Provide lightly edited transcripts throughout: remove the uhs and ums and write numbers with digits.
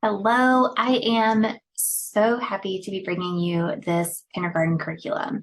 Hello, I am so happy to be bringing you this kindergarten curriculum.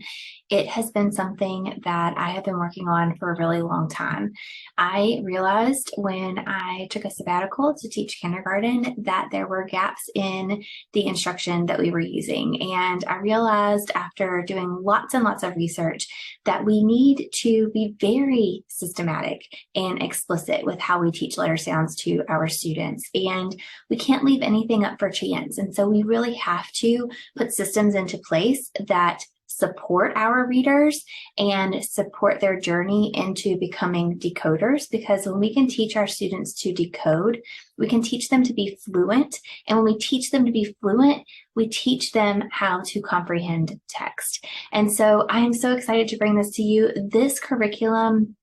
It has been something that I have been working on for a really long time. I realized when I took a sabbatical to teach kindergarten that there were gaps in the instruction that we were using. And I realized after doing lots and lots of research that we need to be very systematic and explicit with how we teach letter sounds to our students. And we can't leave anything up for chance. And so we really have to put systems into place that support our readers and support their journey into becoming decoders, because when we can teach our students to decode, we can teach them to be fluent. And when we teach them to be fluent, we teach them how to comprehend text. And so I am so excited to bring this to you. This curriculum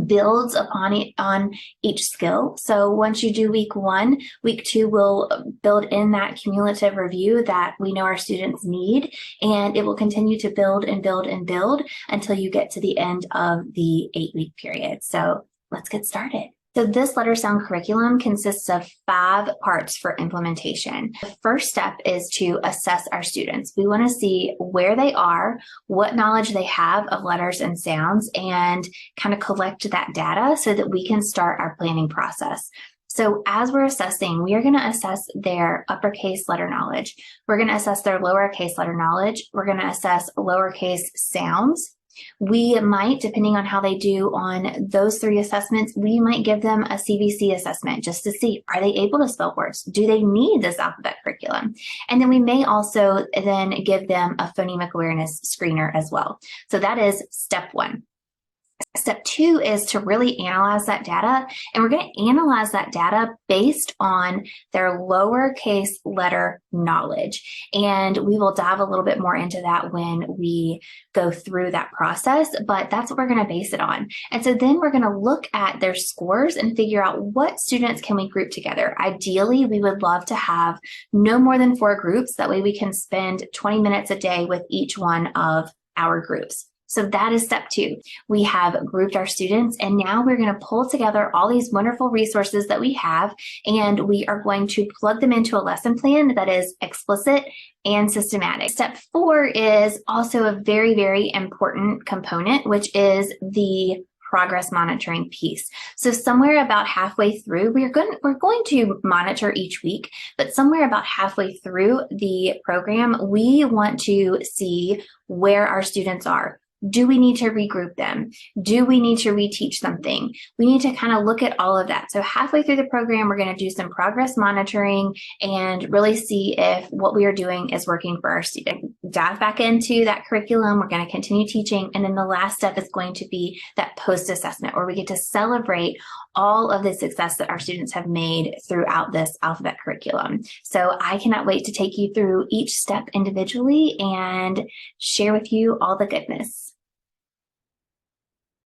builds upon it on each skill. So once you do week 1, week 2 will build in that cumulative review that we know our students need, and it will continue to build and build and build until you get to the end of the 8-week period. So let's get started. So this letter sound curriculum consists of 5 parts for implementation. The first step is to assess our students. We want to see where they are, what knowledge they have of letters and sounds, and kind of collect that data so that we can start our planning process. So as we're assessing, we are going to assess their uppercase letter knowledge. We're going to assess their lowercase letter knowledge. We're going to assess lowercase sounds. We might, depending on how they do on those 3 assessments, we might give them a CVC assessment just to see, are they able to spell words? Do they need this alphabet curriculum? And then we may also then give them a phonemic awareness screener as well. So that is step 1. Step 2 is to really analyze that data, and we're going to analyze that data based on their lowercase letter knowledge. And we will dive a little bit more into that when we go through that process, but that's what we're going to base it on. And so then we're going to look at their scores and figure out what students can we group together. Ideally, we would love to have no more than 4 groups. That way we can spend 20 minutes a day with each one of our groups. So that is step 2. We have grouped our students, and now we're going to pull together all these wonderful resources that we have, and we are going to plug them into a lesson plan that is explicit and systematic. Step 4 is also a very, very important component, which is the progress monitoring piece. So somewhere about halfway through, we're going to monitor each week, but somewhere about halfway through the program, we want to see where our students are. Do we need to regroup them? Do we need to reteach something? We need to kind of look at all of that. So halfway through the program, we're going to do some progress monitoring and really see if what we are doing is working for our students. Dive back into that curriculum. We're going to continue teaching. And then the last step is going to be that post-assessment, where we get to celebrate all of the success that our students have made throughout this alphabet curriculum. So I cannot wait to take you through each step individually and share with you all the goodness.